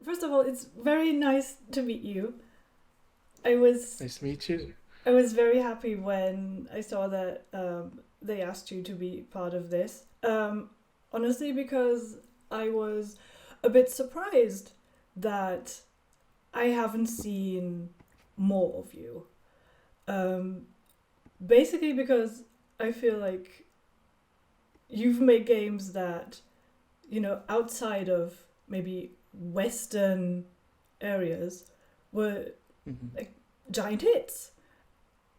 first of all, it's very nice to meet you. I was Nice to meet you. I was very happy when I saw that they asked you to be part of this. Honestly, because I was a bit surprised that I haven't seen more of you. Um, Basically, because I feel like you've made games that, outside of maybe Western areas were Hmm. like giant hits.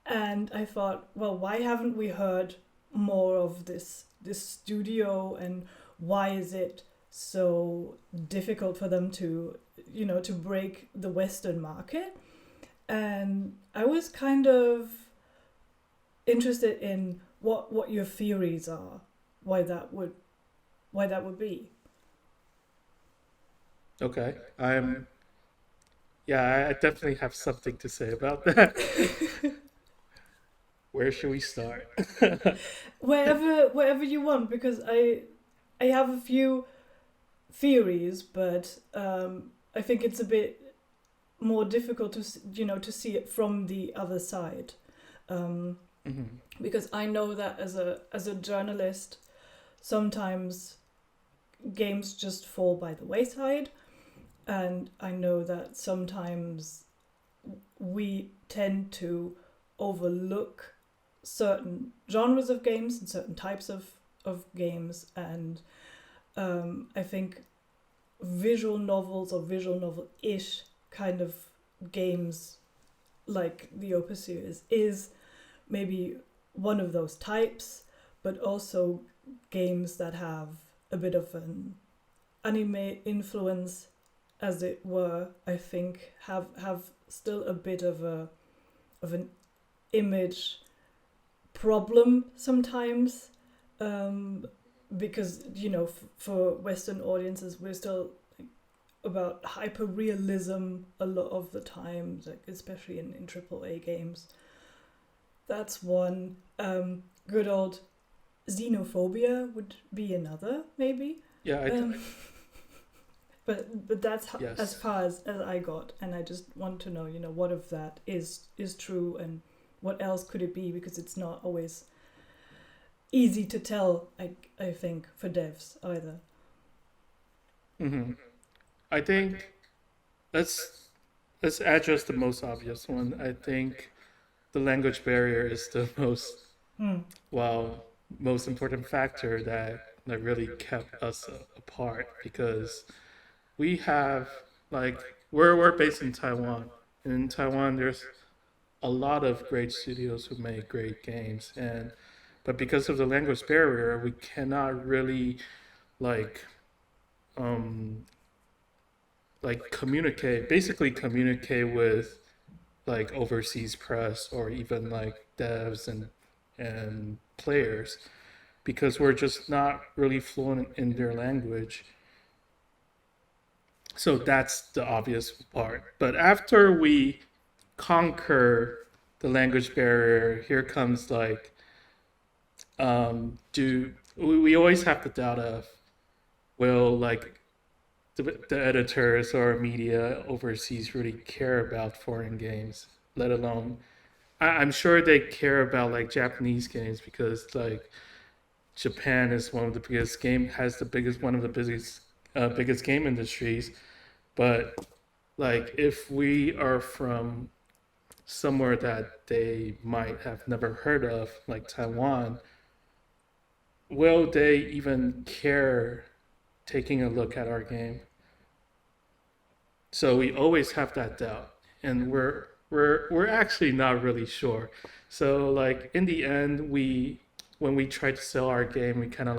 And I thought, well, why haven't we heard more of this studio, and why is it so difficult for them to to break the Western market? And I was kind of interested in what your theories are, why that would why that would be. Okay. Yeah, I definitely have something to say about that. Where should we start? Wherever you want, because I have a few theories, but I think it's a bit more difficult to to see it from the other side, um, Hmm. because I know that as a journalist, sometimes games just fall by the wayside, and I know that sometimes we tend to overlook certain genres of games and certain types of games, and I think visual novels or visual novel-ish kind of games like the Opus series is maybe one of those types, but also games that have a bit of an anime influence, as it were, I think have still a bit of an image problem sometimes, um, because for Western audiences we're still about hyper realism a lot of the time, like especially in AAA games. That's one. Good old xenophobia would be another, maybe. Yeah, Um, but that's as yes. far as I got, and I just want to know, what of that is true, and what else could it be, because it's not always easy to tell. I think for devs either. Hmm. I think let's let's address the most obvious one. I think the language barrier is the most Hmm. well most important factor that really kept us apart because we have we're based in Taiwan. And in Taiwan there's a lot of great studios who make great games, and but because of the language barrier we cannot really like um communicate with like overseas press or even like devs and players because we're just not really fluent in their language. So that's the obvious part. But after we conquer the language barrier, here comes like do we always have the doubt of will like the editors or media overseas really care about foreign games, let alone I'm sure they care about like Japanese games because like Japan is one of the biggest game has the biggest one of the biggest game industries. But like if we are from somewhere that they might have never heard of, like Taiwan, will they even care taking a look at our game? So we always have that doubt, and we're actually not really sure. So like in the end, we when we try to sell our game, we kind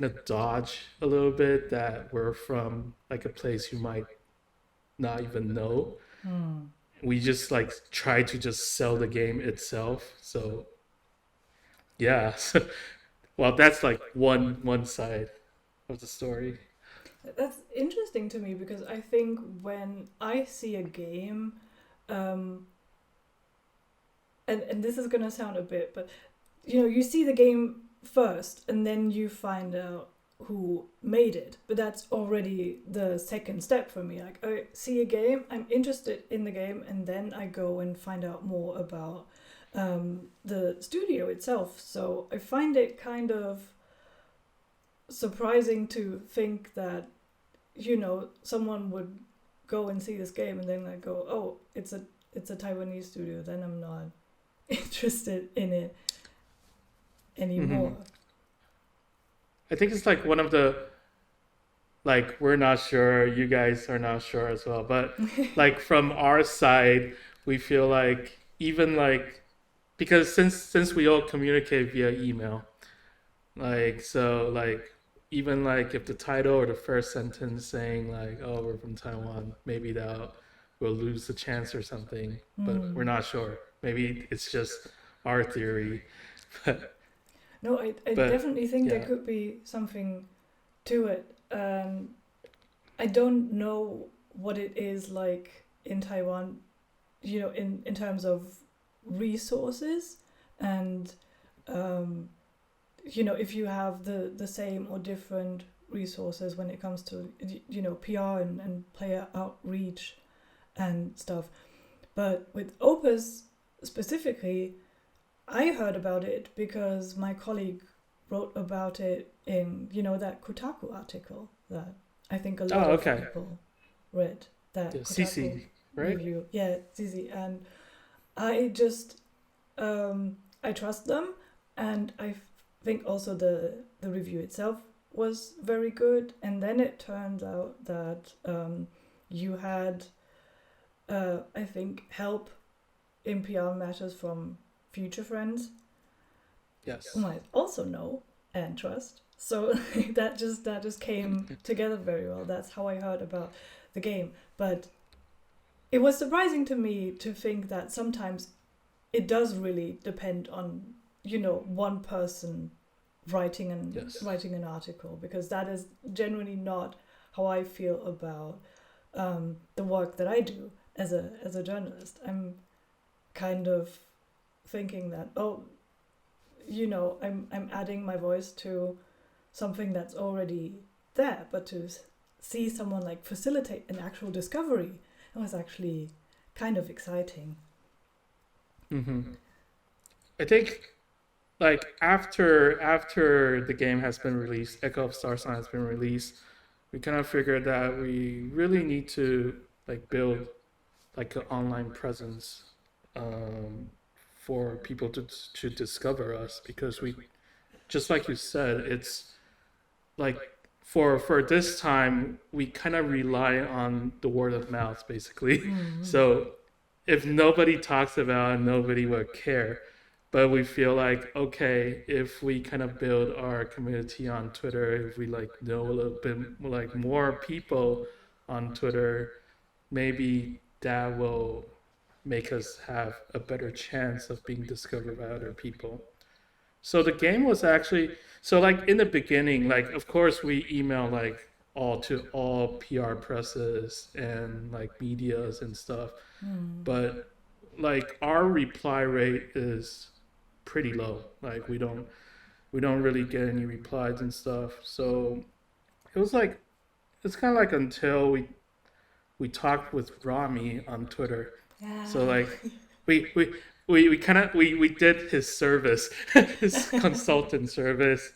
of dodge a little bit that we're from like a place you might not even know. Hmm. We just like try to just sell the game itself. So yeah, well that's like one side of the story. That's interesting to me, because I think when I see a game, um, and this is gonna sound a bit, but you see the game first, and then you find out who made it, but that's already the second step for me. Like, I see a game, I'm interested in the game, and then I go and find out more about the studio itself. So I find it kind of surprising to think that, you know, someone would go and see this game and then like go, oh, it's a Taiwanese studio, then I'm not interested in it anymore. I think it's like one of the, like, we're not sure, you guys are not sure as well, but like from our side, we feel like even like, because since we all communicate via email, like, so like even like if the title or the first sentence saying like, oh, we're from Taiwan, maybe that we'll lose the chance or something, but we're not sure. Maybe it's just our theory. No, I definitely think there could be something to it. I don't know what it is like in Taiwan, you know, in terms of resources and, you know, if you have the same or different resources when it comes to, you know, PR and player outreach and stuff. But with Opus specifically, I heard about it because my colleague wrote about it in, you know, that Kotaku article that I think a lot of people read. That Kotaku CC, right? review. Yeah, CC. And I just, I trust them. And I think also the review itself was very good. And then it turns out that you had, I think, help in PR matters from future friends, yes, whom I also know and trust. So that just came together very well. That's how I heard about the game. But it was surprising to me to think that sometimes it does really depend on, you know, one person writing an article, because that is generally not how I feel about the work that I do as a journalist. I'm kind of thinking that, oh, you know, I'm adding my voice to something that's already there, but to see someone like facilitate an actual discovery, it was actually kind of exciting. I think like after the game has been released, Echo of Starsign has been released, we kind of figured that we really need to like build like an online presence for people to discover us, because we, just like you said, it's like for this time we kind of rely on the word of mouth basically. So if nobody talks about it, nobody would care. But we feel like, okay, if we kind of build our community on Twitter, if we like know a little bit like more people on Twitter, maybe that will make us have a better chance of being discovered by other people. So the game was actually, so like in the beginning, like of course we email like all PR presses and like medias and stuff, but like our reply rate is pretty low. Like we don't really get any replies and stuff. So it was like, it's kind of like until we talked with Rami on Twitter. Yeah. So like we kind of we did his service, his consultant service,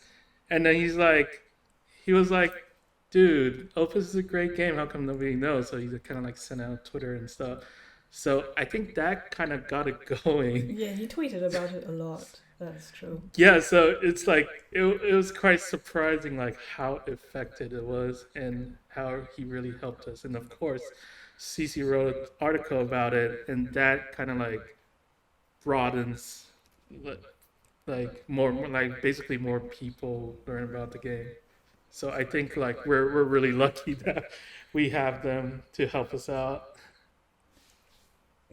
and then he was like, dude, Opus is a great game. How come nobody knows? So he kind of like sent out Twitter and stuff. So I think that kind of got it going. Yeah, he tweeted about it a lot. That's true. Yeah, so it's like it was quite surprising like how effective it was and how he really helped us. And of course, CC wrote an article about it, and that kind of like broadens like more like basically more people learn about the game. So I think like we're really lucky that we have them to help us out.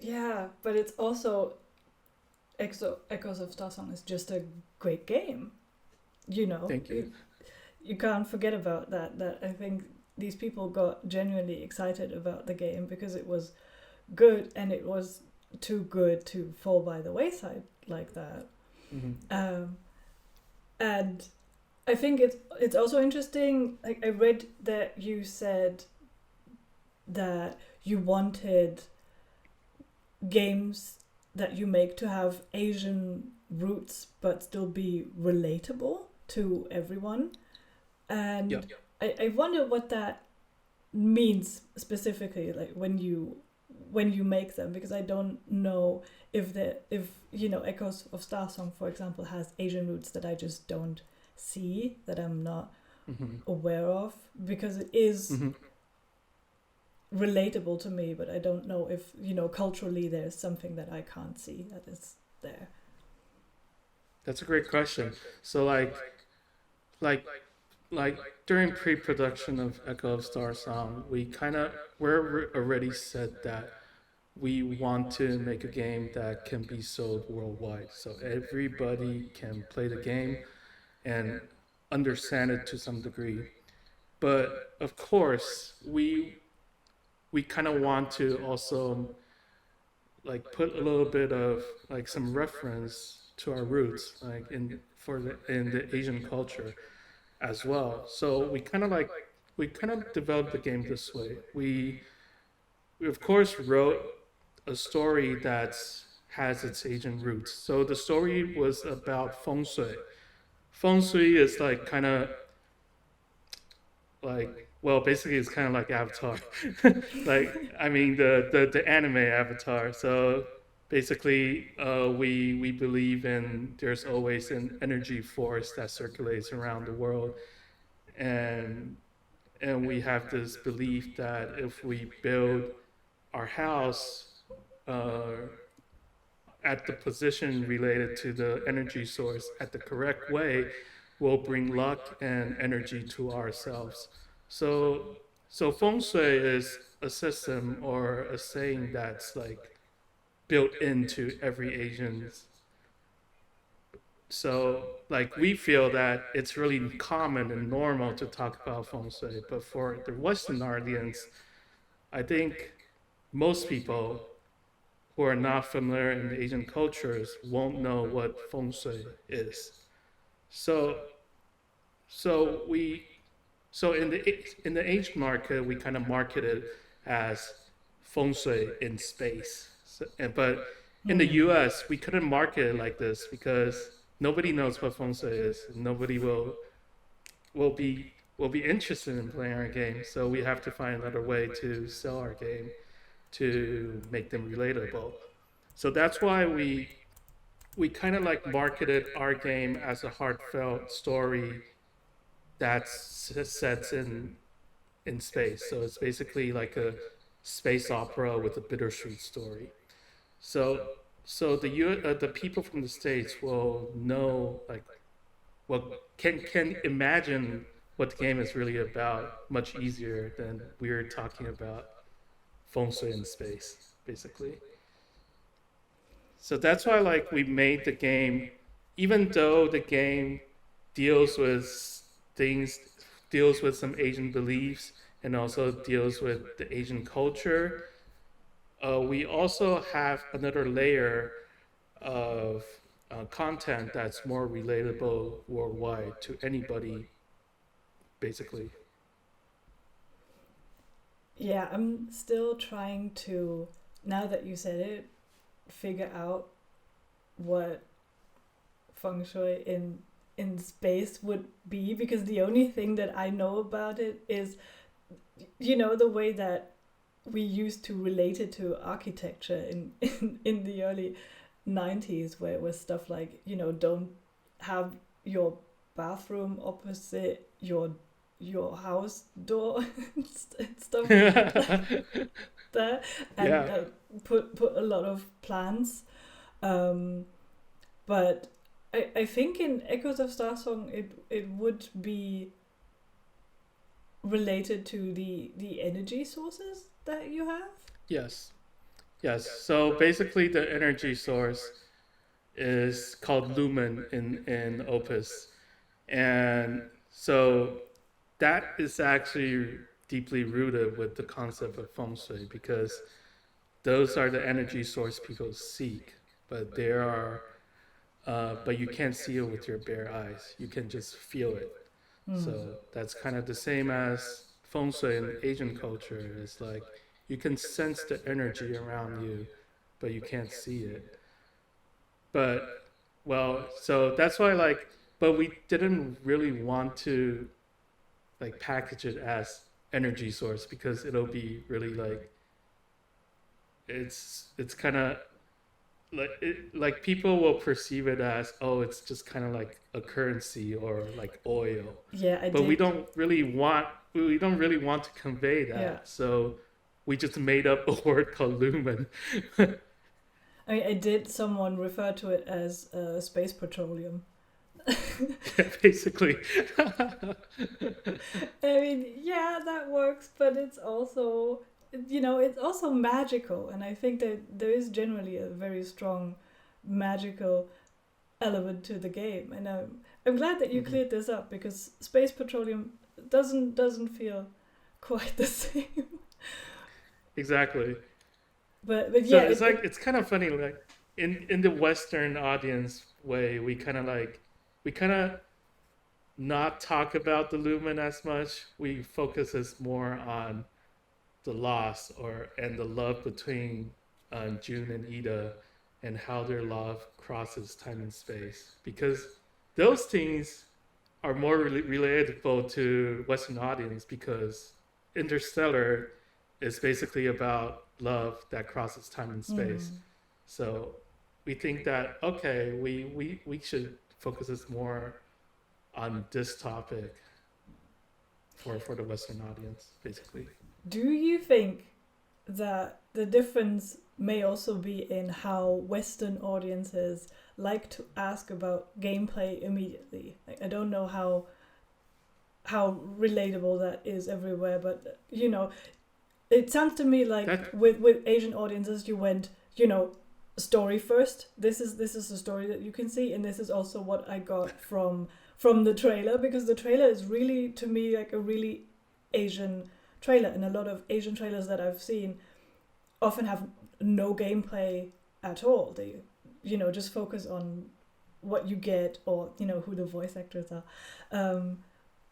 Yeah, but it's also Echoes of Starsong is just a great game. You know, Thank you. You can't forget about that. That I think these people got genuinely excited about the game because it was good, and it was too good to fall by the wayside like that. And I think it's also interesting. Like I read that you said that you wanted games that you make to have Asian roots but still be relatable to everyone. And Yep. I wonder what that means specifically, like when you make them, because I don't know if Echoes of Star Song, for example, has Asian roots that I just don't see, that I'm not Hmm. aware of, because it is Hmm. relatable to me, but I don't know if culturally there's something that I can't see that is there. That's a great question. So like like during pre-production of Echo of Star Song, we're already said that we want to make a game that can be sold worldwide, so everybody can play the game and understand it to some degree. But of course, we kind of want to also like put a little bit of like some reference to our roots, like in the Asian culture as well. So we kind of developed the game this way. We of course wrote a story that has its Asian roots. So the story was about feng shui. Feng shui is like kind of like, well, basically it's kind of like Avatar. Like I mean the anime Avatar. So basically we believe in there's always an energy force that circulates around the world, and we have this belief that if we build our house uh, at the position related to the energy source at the correct way, will bring luck and energy to ourselves. So, so feng shui is a system or a saying that's like built into every Asian's. So, like, we feel that it's really common and normal to talk about feng shui, but for the Western audience, I think most people who are not familiar in the Asian cultures won't know what feng shui is. So so we so in the Asian market we kind of market it as feng shui in space. So, but in the Hmm. U.S. we couldn't market it like this because nobody knows what feng shui is. And nobody will be interested in playing our game. So we have to find another way to sell our game to make them relatable. So that's why we kind of like marketed our game as a heartfelt story that sets in space. So it's basically like a space opera with a bittersweet story. So the people from the States will know like what can imagine what the game is really about much easier than we're talking about feng shui in space, basically. So that's why like we made the game, even though the game deals with things, deals with some Asian beliefs and also deals with the Asian culture. We also have another layer of content that's more relatable worldwide to anybody, basically. Yeah, I'm still trying to, now that you said it, figure out what feng shui in space would be, because the only thing that I know about it is the way that we used to relate it to architecture in the early 90s, where it was stuff like don't have your bathroom opposite your house door and stuff like that, and Yeah. put a lot of plants. um but I think in Echoes of Star Song it would be related to the energy sources that you have. Yes. Yes. So basically, the energy source is called lumen in Opus, and so that is actually deeply rooted with the concept of feng shui because those are the energy source people seek, but there are but you can't see it with your bare eyes. You can just feel it. So that's kind of the same as feng shui in Asian culture. It's like you can sense the energy around you, but you can't see it. But well, so that's why like, but we didn't really want to like package it as energy source because it'll be really like it's kind of like people will perceive it as, oh, it's just kind of like a currency or like oil, Yeah, I but did. we don't really want to convey that. Yeah. So we just made up a word called lumen. I did. Someone refer to it as space petroleum. Basically. I mean, yeah, that works, but it's also, it's also magical, and I think that there is generally a very strong magical element to the game, and I'm glad that you cleared this up because space petroleum doesn't feel quite the same. Exactly. But So yeah, it's kind of funny, like in the Western audience way, we kind of not talk about the lumen as much. We focus as more on the loss and the love between June and Ida, and how their love crosses time and space, because those things are more relatable to Western audience, because Interstellar is basically about love that crosses time and space. So we think that okay, we should focus this more on this topic for the Western audience, basically. do you think that the difference may also be in how Western audiences like to ask about gameplay immediately? Like, I don't know how relatable that is everywhere, but it sounds to me like That with Asian audiences, you went, story first. This is the story that you can see, and this is also what I got from the trailer, because the trailer is really, to me, like a really Asian trailer, and a lot of Asian trailers that I've seen often have no gameplay at all. They, just focus on what you get, or who the voice actors are,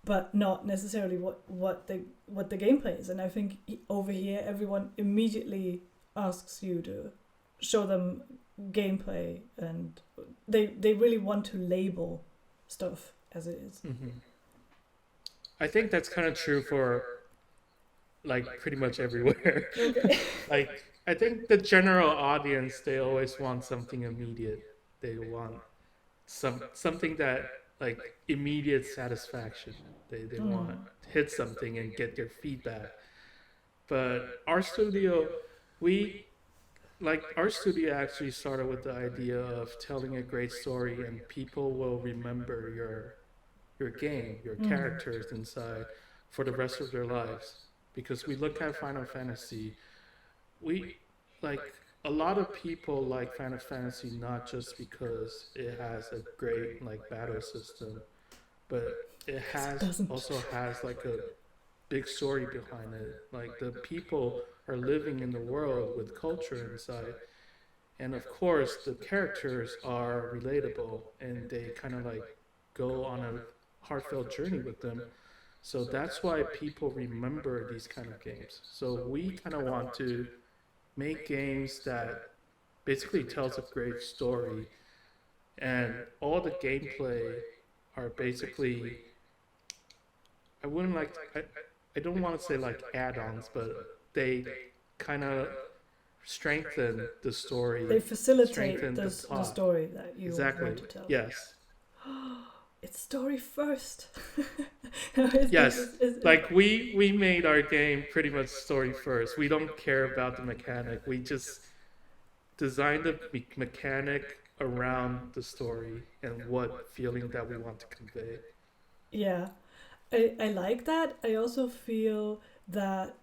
but not necessarily what the gameplay is. And I think over here, everyone immediately asks you to show them gameplay, and they really want to label stuff as it is. I think that's kind of true for like pretty much everywhere. Okay. Like I think the general audience, they always want something immediate. They want something that like immediate satisfaction. They want to hit something and get their feedback. But we our studio actually started with the idea of telling a great story, and people will remember your game, your characters inside for the rest of their lives. Because we look at Final Fantasy, we like a lot of people like Final Fantasy not just because it has a great like battle system, but it also has like a big story behind it. Like the people are living in the world with culture inside, and of course the characters are relatable, and they kind of like go on a heartfelt journey with them. So that's why people remember these kind of games. So we kind of want to make games that basically tells a great story, and all the gameplay are basically, I wouldn't like I don't want to say like add-ons, but they kind of strengthen the story. They facilitate strengthen the story that you want to tell. Yes. It's story first. Yes. Like we made our game pretty much story first. We don't care about the mechanic. We just designed the mechanic around the story and what feeling that we want to convey. Yeah. I like that. I also feel that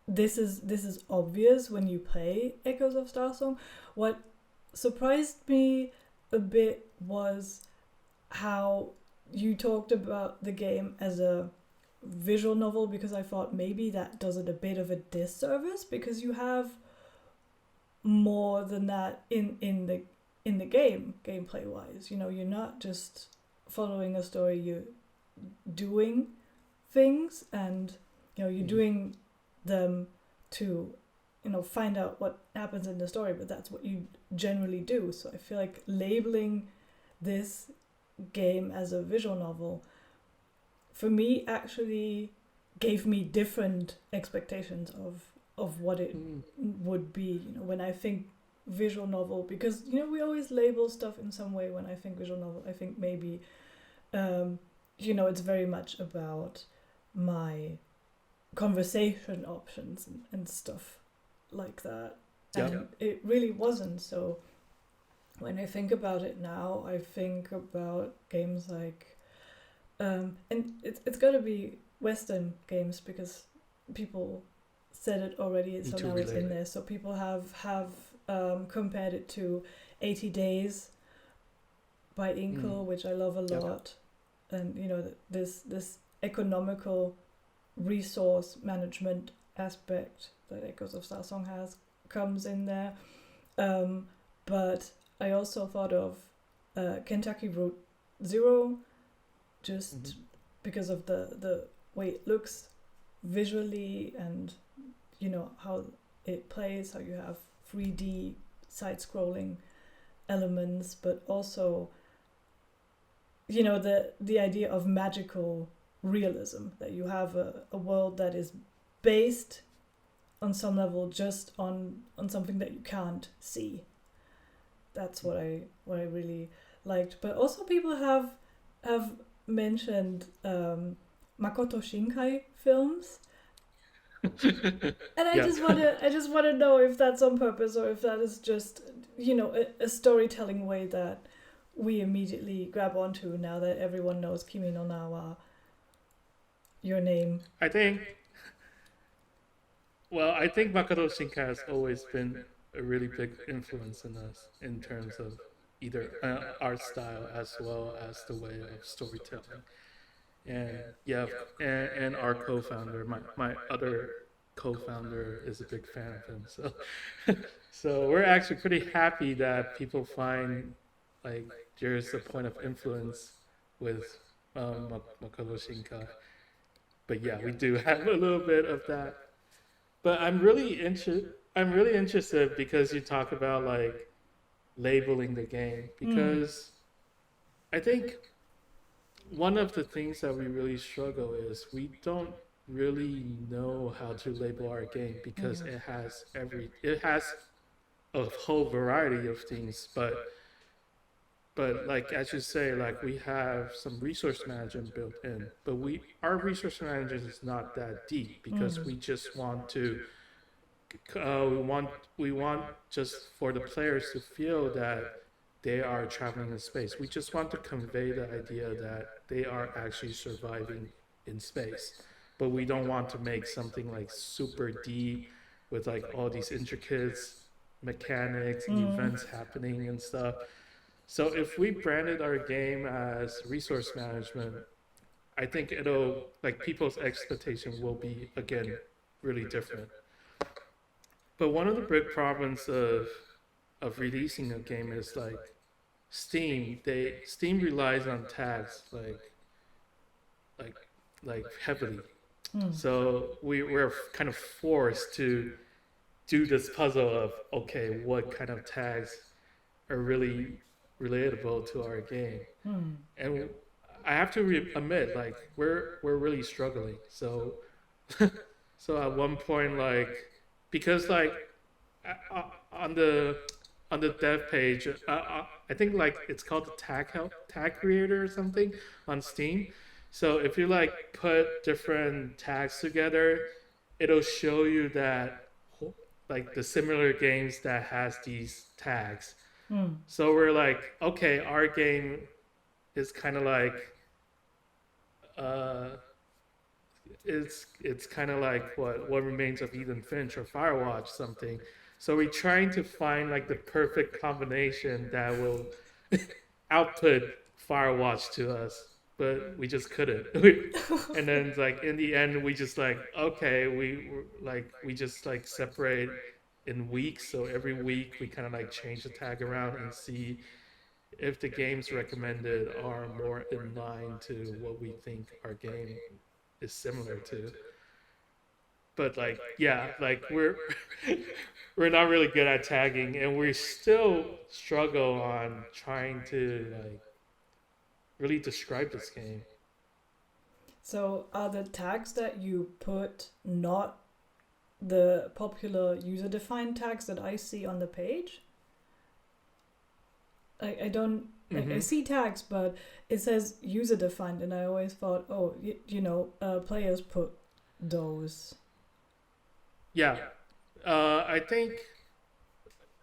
this is obvious when you play Echoes of Starsong. What surprised me a bit was how you talked about the game as a visual novel, because I thought maybe that does it a bit of a disservice, because you have more than that in in the game, gameplay wise. You're not just following a story, you're doing things, and you're doing them to find out what happens in the story, but that's what you generally do. So I feel like labeling this game as a visual novel, for me, actually gave me different expectations of what it would be. When I think visual novel, because we always label stuff in some way. When I think visual novel, I think maybe it's very much about my conversation options and stuff like that. And it really wasn't. So when I think about it now, I think about games like and it's got to be Western games, because people said it already, so now it's in there. So people have compared it to 80 Days by Inkle, which I love a lot. And this economical resource management aspect that Echoes of Starsong has comes in there. But I also thought of Kentucky Route Zero, just because of the way it looks visually, and how it plays, how you have 3D side-scrolling elements, but also the idea of magical realism, that you have a world that is based on some level just on something that you can't see. That's what I really liked. But also people have mentioned Makoto Shinkai films. And I just want to know if that's on purpose, or if that is just a storytelling way that we immediately grab onto now that everyone knows Kimi no Na wa, Your Name. I think Makoto Shinkai has always been a really big influence in us in terms of either art style as well as the way of storytelling. And our co-founder, my other co-founder, is a big fan of him. So we're actually pretty happy that people find like there's a point of influence with Makoto Shinkai. But yeah, we do have a little bit of that. But I'm really interested because you talk about like labeling the game, because I think one of the things that we really struggle is we don't really know how to label our game, because it has a whole variety of things, but like as you say, like we have some resource management built in, but our resource management is not that deep, because we just want to we want just for the players to feel that they are traveling in space. We just want to convey the idea that they are actually surviving in space, but we don't want to make something like super deep with like all these intricate mechanics and events happening and stuff. So if we branded our game as resource management, I think it'll, like, people's expectation will be, again, really different. But one of the big problems of releasing a game is like Steam relies on tags like heavily. So we're kind of forced to do this puzzle of, okay, what kind of tags are really relatable to our game. And I have to admit, like, we're really struggling. So at one point, like, because like on the dev page, I think like it's called the tag creator or something on Steam. So if you like put different tags together, it'll show you that like the similar games that has these tags. So we're like, okay, our game is kind of like it's kind of like what Remains of Ethan Finch or Firewatch something. So we're trying to find like the perfect combination that will output Firewatch to us, but we just couldn't. And then like in the end, we just like, okay, we just like separate in weeks. So every week we kind of like change the tag around and see if the games recommended are more in line to what we think our game is similar to. But like, yeah, like we're not really good at tagging, and we still struggle on trying to like really describe this game. So are the tags that you put not the popular user-defined tags that I see on the page? I don't like I Mm-hmm. see tags, but it says user-defined, and I always thought, oh, players put those. Yeah, I think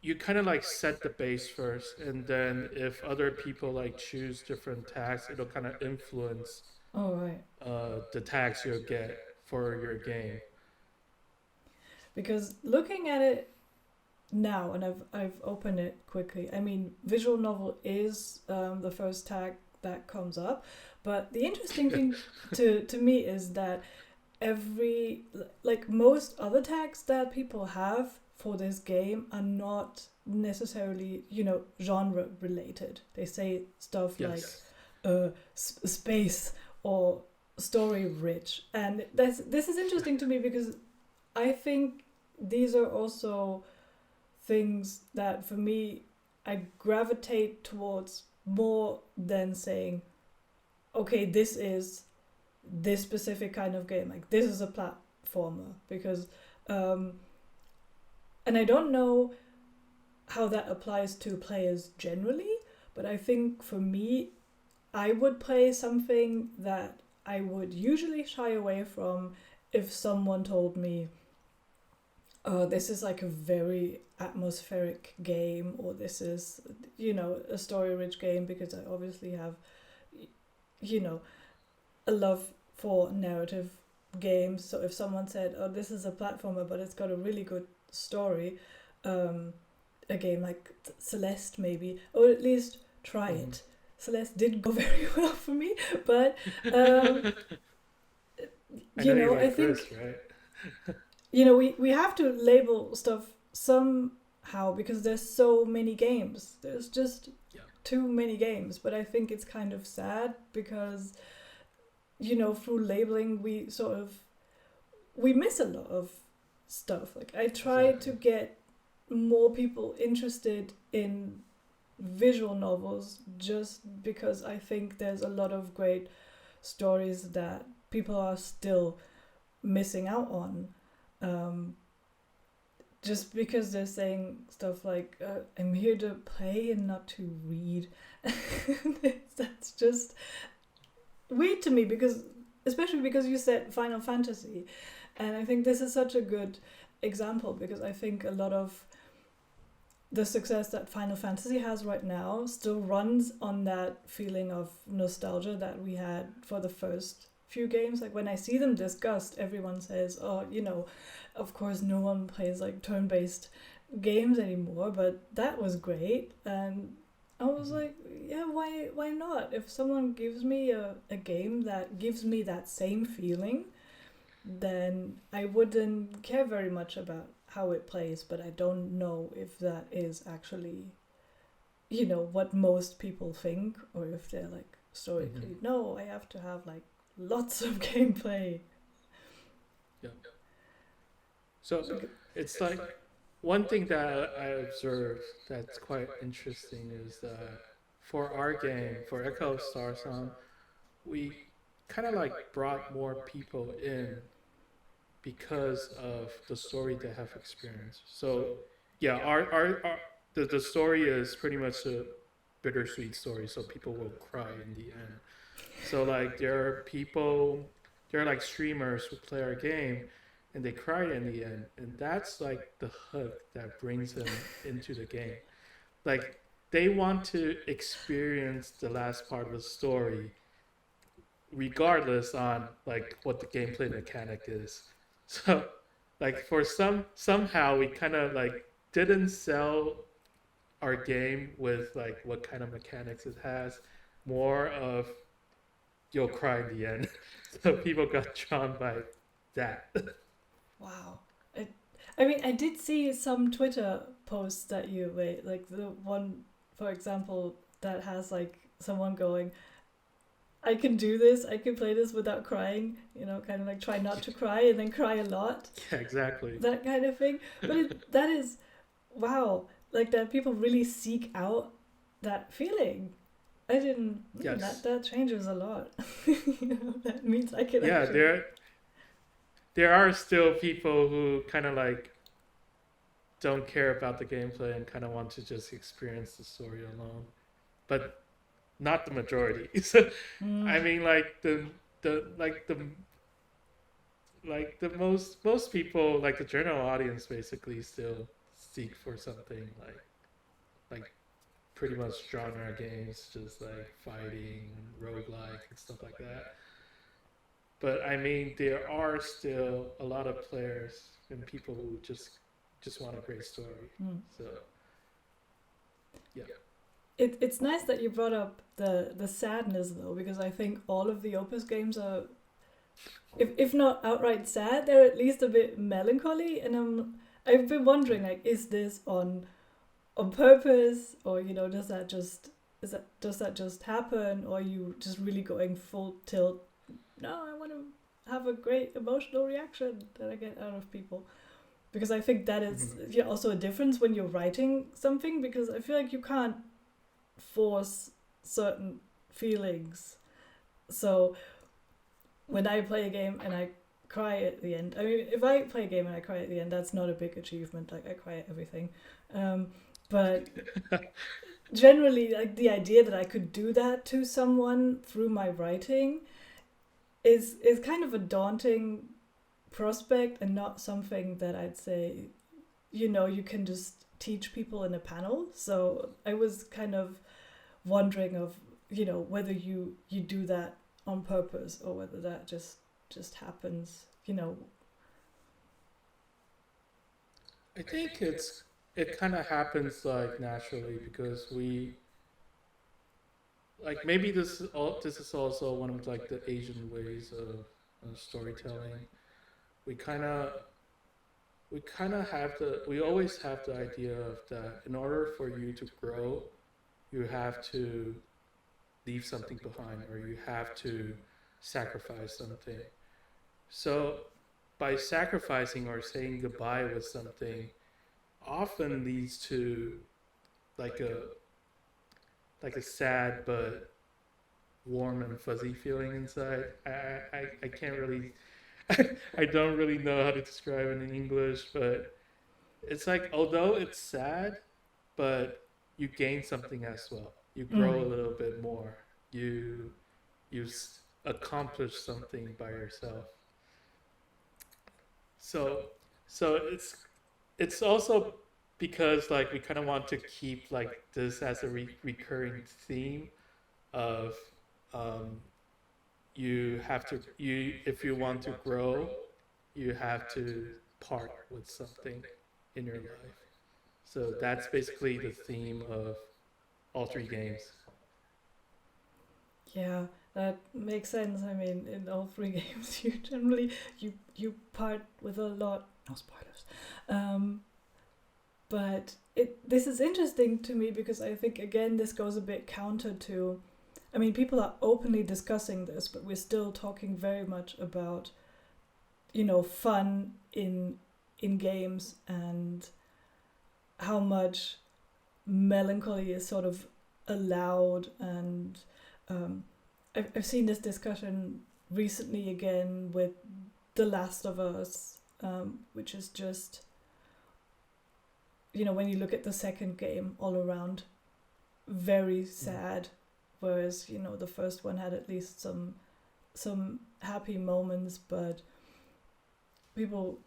you kind of like set the base first, and then if other people like choose different tags, it'll kind of influence Oh right, the tags you'll get for your game. because looking at it now, and I've opened it quickly. I mean, visual novel is the first tag that comes up, but the interesting thing to me is that every like most other tags that people have for this game are not necessarily genre related. They say stuff like Yes. space or story rich, and this is interesting to me because I think these are also things that for me I gravitate towards more than saying, okay, this is this specific kind of game, like this is a platformer, because um and I don't know how that applies to players generally, but I think for me I would play something that I would usually shy away from if someone told me, this is like a very atmospheric game, or this is, a story rich game, because I obviously have, you know, a love for narrative games. So if someone said, oh, this is a platformer, but it's got a really good story, a game like Celeste, maybe, or at least try Mm-hmm. it. Celeste did go very well for me, but um, I know you I like think Chris, right? we have to label stuff somehow because there's so many games. There's just Yeah. too many games. But I think it's kind of sad because through labeling we miss a lot of stuff. Like I try to Exactly. get more people interested in visual novels just because I think there's a lot of great stories that people are still missing out on. Um, just because they're saying stuff like, I'm here to play and not to read. That's just weird to me, because especially because you said Final Fantasy, and I think this is such a good example, because I think a lot of the success that Final Fantasy has right now still runs on that feeling of nostalgia that we had for the first few games. Like when I see them discussed, everyone says, oh, of course no one plays like turn-based games anymore, but that was great. And I was Mm-hmm. like, yeah, why not? If someone gives me a game that gives me that same feeling, then I wouldn't care very much about how it plays, but I don't know if that is actually, what most people think, or if they're like Mm-hmm. historically, no, I have to have like lots of gameplay. Yeah. So it's like one thing that I observed that's quite interesting is that for our game, for Echo Star Song, we kind of like brought more people in because of the story they have experienced. So yeah, the story is pretty much a bittersweet story, so people will cry in the end. So like there are like streamers who play our game and they cry in the end, and that's like the hook that brings them into the game. Like they want to experience the last part of the story regardless on like what the gameplay mechanic is. So like for somehow we kind of like didn't sell our game with like what kind of mechanics it has, more of you'll cry in the end. So people got drawn by that. Wow. It, I mean, I did see some Twitter posts that you made, like the one, for example, that has like someone going, I can do this, I can play this without crying, kind of like try not to cry and then cry a lot. Yeah, exactly. That kind of thing. But that is, wow, like that people really seek out that feeling. I didn't, Yes. that changes a lot. That means I can Yeah, actually. there are still people who kind of like don't care about the gameplay and kind of want to just experience the story alone, but not the majority. So, I mean, like the like the like the most people, like the general audience, basically still seek for something like pretty much genre games, just like fighting, roguelike, and stuff like that. But I mean, there are still a lot of players and people who just want a great story. So yeah. It's nice that you brought up the sadness though, because I think all of the Opus games are, if not outright sad, they're at least a bit melancholy. And I've been wondering, like, is this on purpose, or does that just happen, or are you just really going full tilt? No, I want to have a great emotional reaction that I get out of people. Because I think that is also a difference when you're writing something, because I feel like you can't force certain feelings. So when I play a game and I cry at the end, I mean, if I play a game and I cry at the end, that's not a big achievement. Like, I cry at everything. But generally, like, the idea that I could do that to someone through my writing is kind of a daunting prospect, and not something that I'd say, you can just teach people in a panel. So I was kind of wondering of, whether you do that on purpose, or whether that just happens, I think it kind of happens like naturally, because we like, maybe this is also one of like the Asian ways of storytelling. We kind of we always have the idea of that in order for you to grow, you have to leave something behind, or you have to sacrifice something. So by sacrificing or saying goodbye with something often leads to like a sad but warm and fuzzy feeling inside. I can't really I don't really know how to describe it in English, but it's like, although it's sad, but you gain something as well. You grow a little bit more. You accomplish something by yourself. So it's also because like we kind of want to keep like this as a recurring theme of um, you have to, if you want to grow, you have to part with something in your life. So that's basically the theme of all three games. Yeah, that makes sense. I mean, in all three games, you generally you part with a lot. No spoilers. But this is interesting to me, because I think, again, this goes a bit counter to, I mean, people are openly discussing this, but we're still talking very much about, fun in games, and how much melancholy is sort of allowed. And I've seen this discussion recently again with The Last of Us, which is just, when you look at the second game, all around very sad, whereas the first one had at least some happy moments. But people,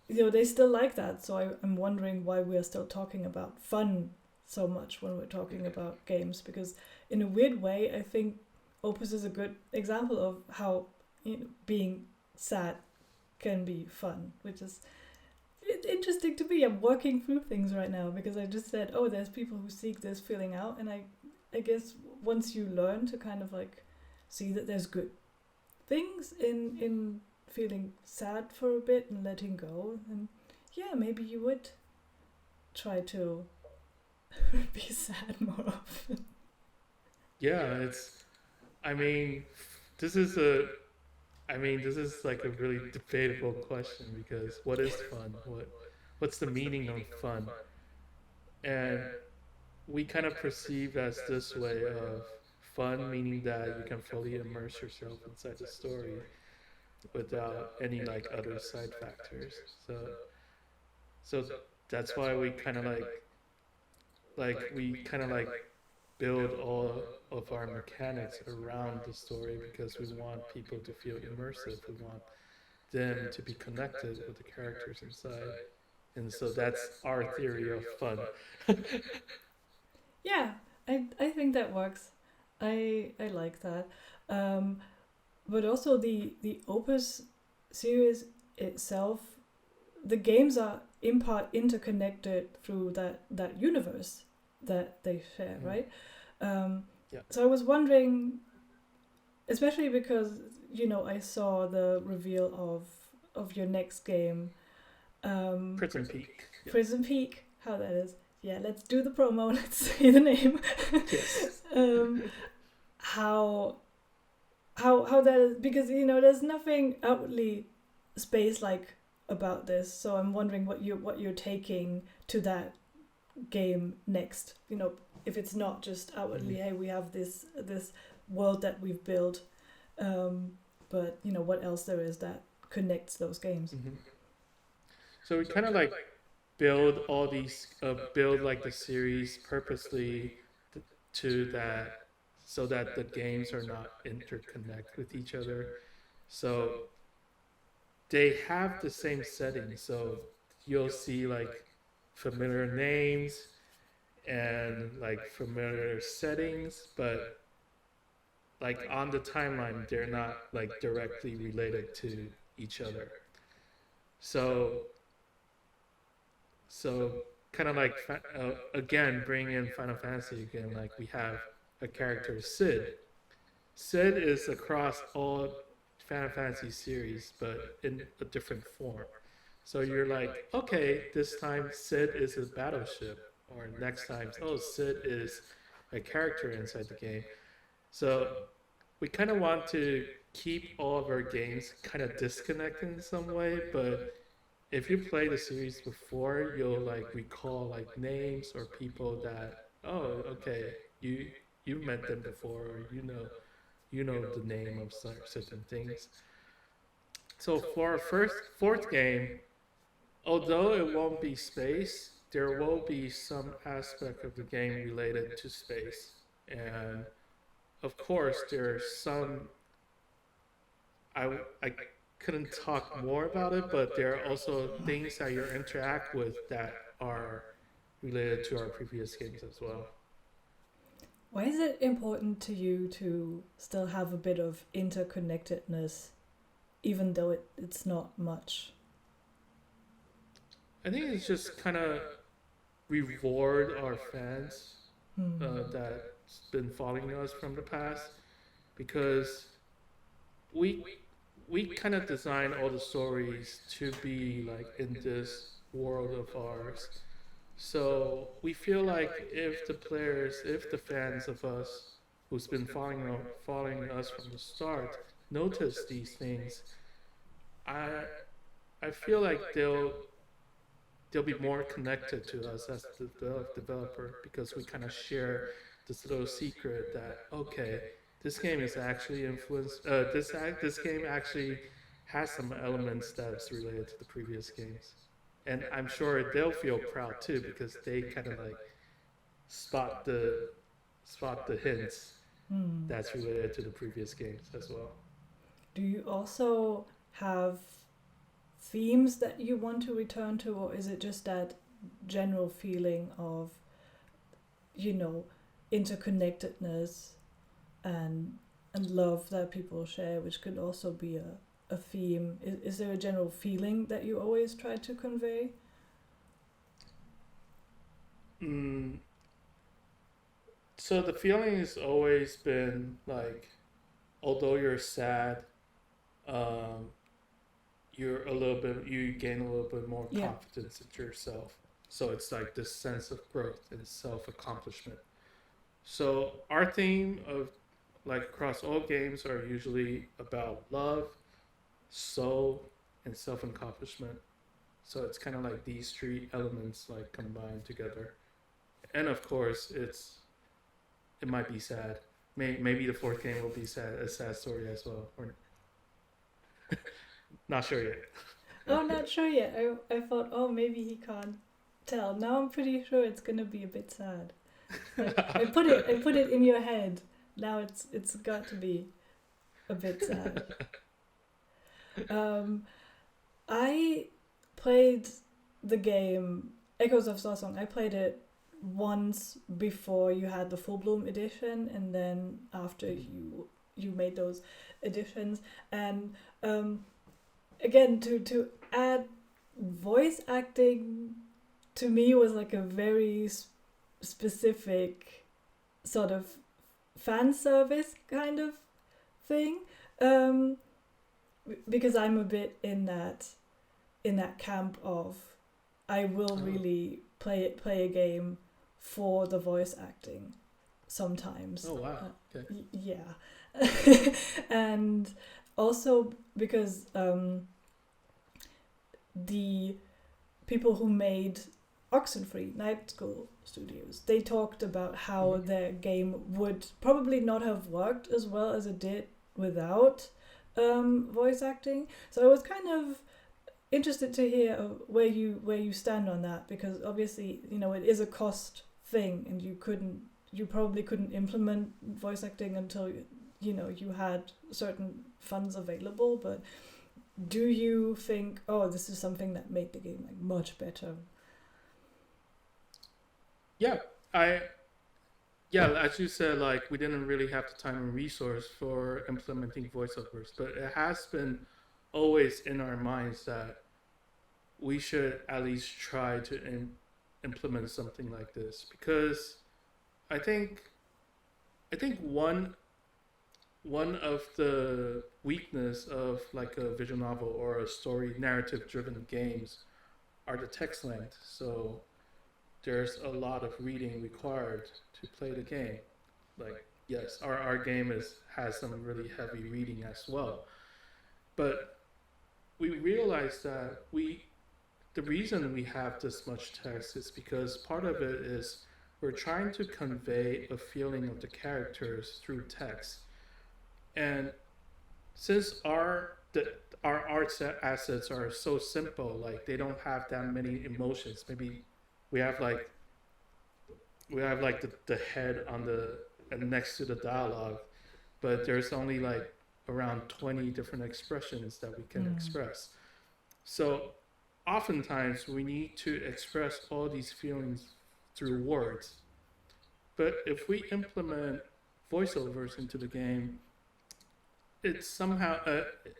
they still like that. So I'm wondering why we're still talking about fun so much when we're talking about games, because in a weird way, I think Opus is a good example of how being sad can be fun, which is interesting to me. I'm working through things right now, because I just said, oh, there's people who seek this feeling out, and I guess once you learn to kind of like see that there's good things in feeling sad for a bit and letting go, and yeah, maybe you would try to be sad more often. Yeah, I mean, this is a this is like a really debatable question because what is fun? What's the meaning of fun? And we kind of perceive as this way of fun, meaning that you can fully immerse yourself inside the story without any like other side factors. So that's why we kind of like build all of our mechanics around the story because we want people to feel immersive. We want them to be connected with the characters inside. And so that's our theory of fun. Yeah, I think that works. I like that. Um, but also the Opus series itself, the games are in part interconnected through that universe that they share, right? Yeah. So I was wondering, especially because I saw the reveal of your next game, Prison Peak. Yeah. Prison Peak. How that is? Yeah, let's do the promo. Let's say the name. Yes. How that is, because there's nothing outwardly space like about this. So I'm wondering what you're taking to that game next. If it's not just outwardly, hey, we have this world that we've built, but what else there is that connects those games. Mm-hmm. So we kind of like build all these build like the series purposely to that so that the games are not interconnect with each other. So they have the same setting. So you'll see like familiar names and like familiar settings, but like on the timeline, they're not like directly related to each other. So kind of like again, bring in Final Fantasy again. Like we have a character Sid. Sid is across all Final Fantasy series, but in a different form. So you're like, okay, this time Sid is a battleship, or next time, oh, Sid is a character inside the game. So we kind of want to keep all of our games kind of disconnected in some way, but if you play the series before, you'll like recall like names or people that, oh, okay, you met them before, or you know the name of certain things. So for our fourth game, although it won't be space, there will be some aspect of the game related to space. And of course, there's some, I couldn't talk more about it, but there are also things that you interact with that are related to our previous games as well. Why is it important to you to still have a bit of interconnectedness, even though it's not much? I think it's just kind of reward our fans that's been following us from the past, because we kind of design all the stories to be like in this world of ours. So we feel like if the fans of us who's been following us from the start notice these things, I I feel like they'll be more connected to us as the developer, because we kind of share this little secret that, okay, this game is actually influenced. This game actually has some elements that's related to the previous games, and I'm sure they'll feel proud too because they kind of like spot the hints that's related to the previous games as well. Do you also have themes that you want to return to, or is it just that general feeling of interconnectedness and love that people share, which could also be a theme? Is there a general feeling that you always try to convey? So the feeling has always been like, although you're sad, um, you gain a little bit more Yeah. confidence in yourself. So it's like this sense of growth and self accomplishment. So our theme of like across all games are usually about love, soul, and self accomplishment. So it's kind of like these three elements like combined together. And of course, it might be sad. Maybe the fourth game will be a sad story as well. Or not sure yet. Oh, not sure yet. I thought, oh, maybe he can't tell. Now I'm pretty sure it's gonna be a bit sad. Like, I put it in your head. Now it's got to be a bit sad. I played the game Echoes of Sarsong. I played it once before you had the Full Bloom edition, and then after you made those editions. And again, to add voice acting to me was like a very specific sort of fan service kind of thing, because I'm a bit in that camp of I will really play a game for the voice acting sometimes. Oh wow. Okay. Yeah. And also because the people who made Oxenfree, Night School Studios, they talked about how their game would probably not have worked as well as it did without voice acting. So I was kind of interested to hear where you stand on that, because obviously, you know, it is a cost thing, and you probably couldn't implement voice acting until you had certain funds available. But do you think, oh, this is something that made the game like much better? Yeah, as you said, like we didn't really have the time and resource for implementing voiceovers, but it has been always in our minds that we should at least try to implement something like this, because I think one of the weakness of like a visual novel or a story narrative driven games are the text length. So there's a lot of reading required to play the game. Like, yes, our game has some really heavy reading as well. But we realized that the reason we have this much text is because part of it is we're trying to convey a feeling of the characters through text. And since our art assets are so simple, like they don't have that many emotions. Maybe we have like the head on the next to the dialogue, but there's only like around 20 different expressions that we can express. So oftentimes we need to express all these feelings through words. But if we implement voiceovers into the game, it somehow,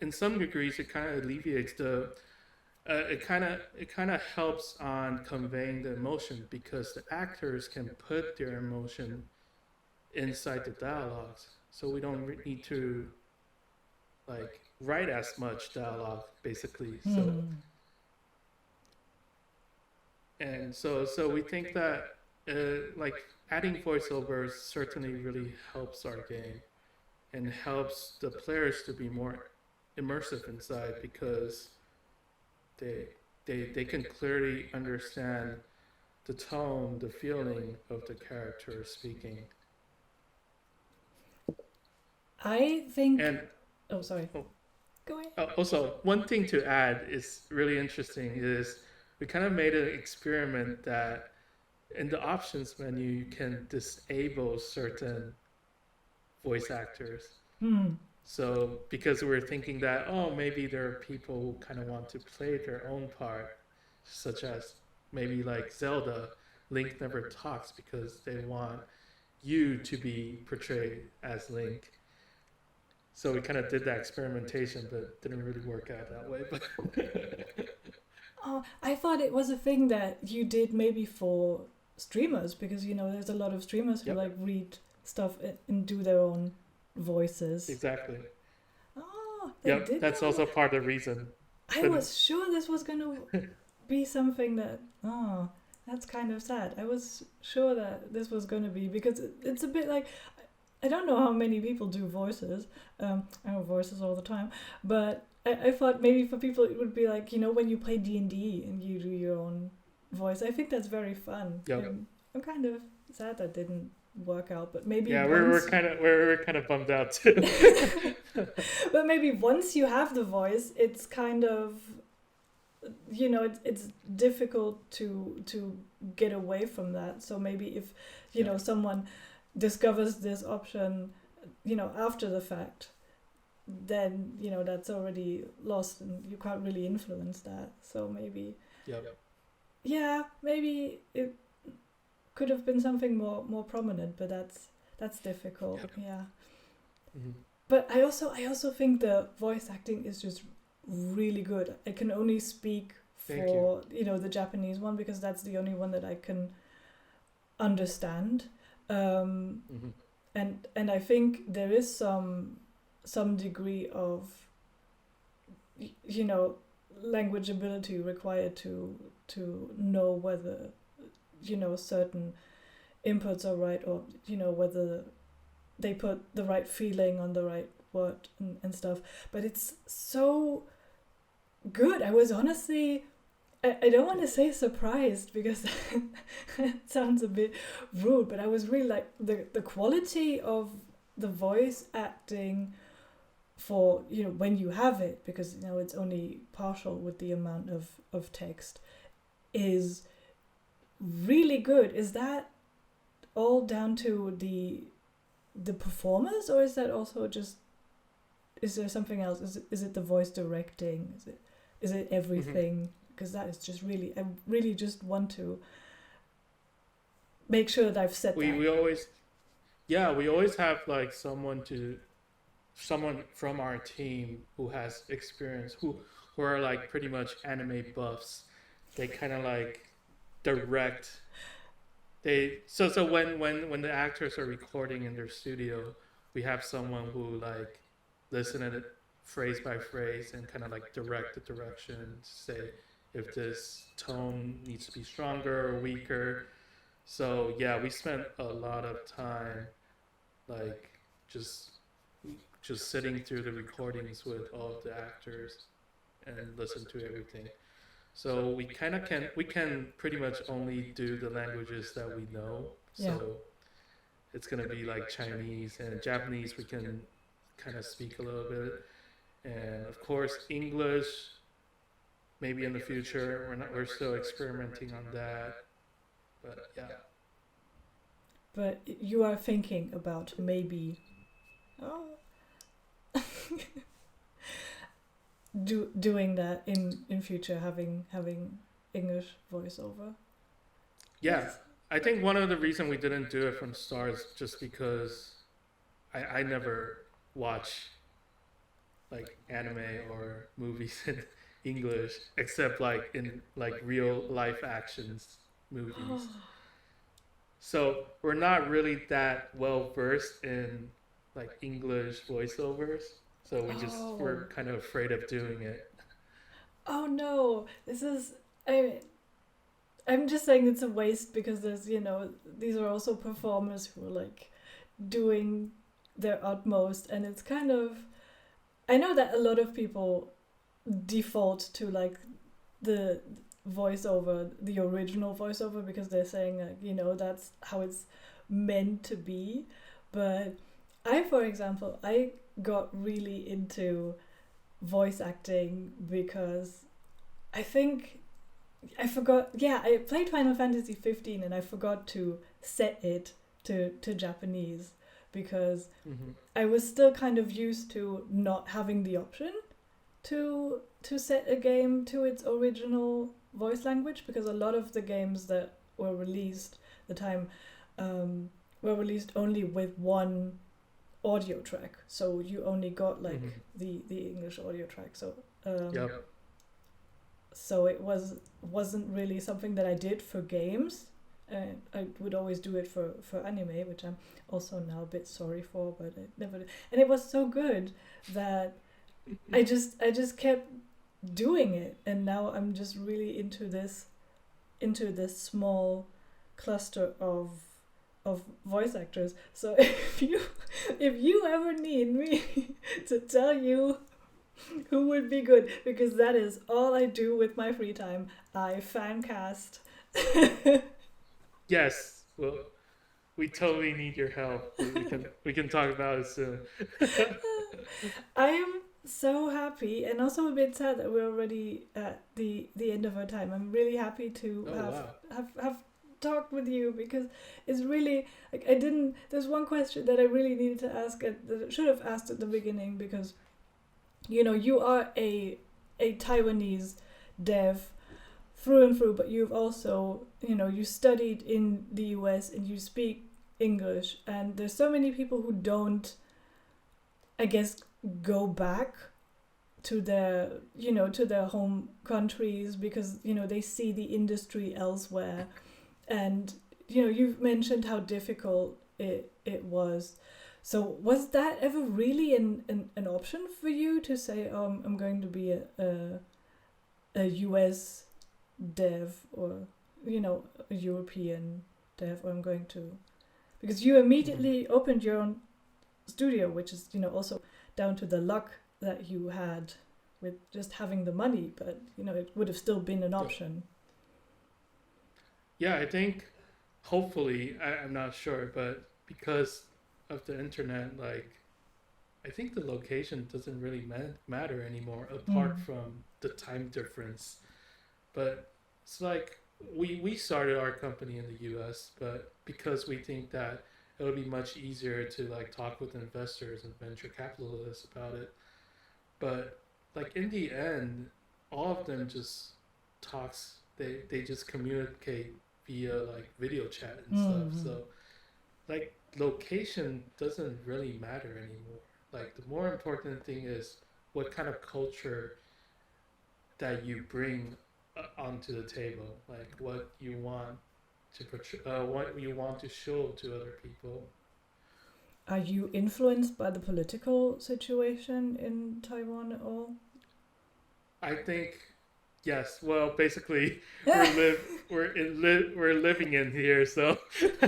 in some degrees, it kind of alleviates it kind of helps on conveying the emotion, because the actors can put their emotion inside the dialogues, so we don't need to like write as much dialogue, basically. So we think that like adding voiceovers certainly really helps our game and helps the players to be more immersive inside, because they can clearly understand the tone, the feeling of the character speaking. I think. And oh, sorry. Go ahead. Also, one thing to add is really interesting is we kind of made an experiment that in the options menu you can disable certain voice actors. So because we're thinking that, oh, maybe there are people who kind of want to play their own part, such as maybe like Zelda, Link never talks because they want you to be portrayed as Link. So we kind of did that experimentation, but didn't really work out that way. But oh, I thought it was a thing that you did maybe for streamers, because there's a lot of streamers who like read stuff and do their own voices. Exactly. Oh, that's also part of the reason. I was sure this was going to be something that, oh, that's kind of sad. I was sure that this was going to be, because it's a bit like, I don't know how many people do voices. I do voices all the time, but I thought maybe for people it would be like, you know, when you play D&D and you do your own voice. I think that's very fun. Yep. I'm kind of sad that didn't work out, but maybe we're kind of bummed out too. But maybe once you have the voice, it's kind of, you know, it's difficult to get away from that. So maybe if, you know, someone discovers this option, you know, after the fact, then, you know, that's already lost and you can't really influence that. So maybe maybe it could have been something more prominent, but that's difficult. But I also think the voice acting is just really good. I can only speak for you know, the Japanese one, because that's the only one that I can understand. And I think there is some degree of, you know, language ability required to know whether, you know, certain inputs are right, or, you know, whether they put the right feeling on the right word and stuff. But it's so good. I was honestly, I don't want to say surprised, because it sounds a bit rude, but I was really like, the quality of the voice acting for, you know, when you have it, because, you know, it's only partial with the amount of text, is really good. Is that all down to the performers, or is that also just, is there something else? Is it the voice directing? Is it everything? Because that is just really, I really just want to make sure that I've said that. We always have like someone from our team who has experience, who are like pretty much anime buffs. They kind of like direct. So when the actors are recording in their studio, we have someone who like listen at it phrase by phrase and kind of like direct the direction, say if this tone needs to be stronger or weaker. So yeah, we spent a lot of time like just sitting through the recordings with all of the actors and listen to everything. So we can pretty much only do the languages that we know. So it's gonna be like Chinese and Japanese. We can kind of speak a little bit, and of course English. Maybe in the future. We're still experimenting on that, but yeah. But you are thinking about maybe, doing that in future, having English voiceover. Yeah, I think one of the reasons we didn't do it from start is just because I never watch like anime or movies in English, except like in like real life actions movies. So we're not really that well versed in like English voiceovers. So we're kind of afraid of doing it. Oh no, this is, I'm just saying it's a waste, because there's, you know, these are also performers who are like doing their utmost, and it's kind of, I know that a lot of people default to like the voiceover, the original voiceover, because they're saying like, you know, that's how it's meant to be. But for example, I got really into voice acting because I think I forgot, I played Final Fantasy 15 and I forgot to set it to Japanese, because I was still kind of used to not having the option to set a game to its original voice language, because a lot of the games that were released at the time were released only with one audio track, so you only got like the English audio track. So so it wasn't really something that I did for games. I would always do it for anime, which I'm also now a bit sorry for, but I never did. And it was so good that I just kept doing it, and now I'm just really into this small cluster of voice actors. So if you ever need me to tell you who would be good, because that is all I do with my free time, I fan cast. Yes, well, we totally need your help. We can talk about it soon. I am so happy and also a bit sad that we're already at the end of our time. I'm really happy to have talked with you, because it's really like there's one question that I really needed to ask that I should have asked at the beginning, because you are a Taiwanese dev through and through, but you've also you studied in the US and you speak English, and there's so many people who don't, I guess, go back to their home countries, because they see the industry elsewhere. And you've mentioned how difficult it was. So was that ever really an option for you to say, I'm going to be a US dev, or a European dev, or I'm going to, because you immediately opened your own studio, which is also down to the luck that you had with just having the money, but it would have still been an option. Yeah, I think hopefully, I'm not sure, but because of the internet, like, I think the location doesn't really matter anymore, apart from the time difference. But it's like we started our company in the US, but because we think that it would be much easier to like talk with investors and venture capitalists about it. But like in the end, all of them just talks. They just communicate via like video chat and stuff. So like location doesn't really matter anymore. Like the more important thing is what kind of culture that you bring onto the table, like what you want to what you want to show to other people. Are you influenced by the political situation in Taiwan at all? I think yes. Well, basically, we're living in here, so.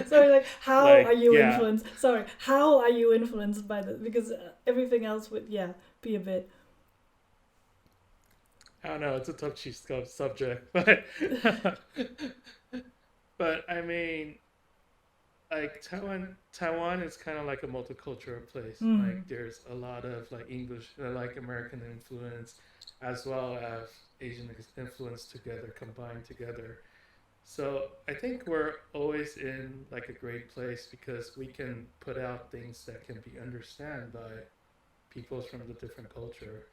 Sorry, like how are you yeah. influenced? Sorry, how are you influenced by the? Because everything else would be a bit. I don't know. It's a touchy subject, but but I mean, like Taiwan is kind of like a multicultural place. Like there's a lot of like English, like American influence, as well as Asian influence together, combined together. So I think we're always in like a great place because we can put out things that can be understood by people from the different culture.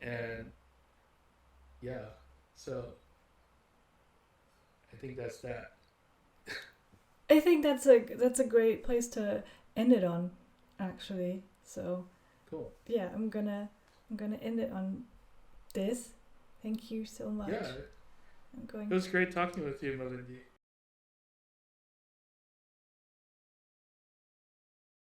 And yeah, so I think that's that. I think that's a great place to end it on, actually. So cool. Yeah, I'm gonna end it on this. Thank you so much. Yeah. It was great talking with you, Malindy.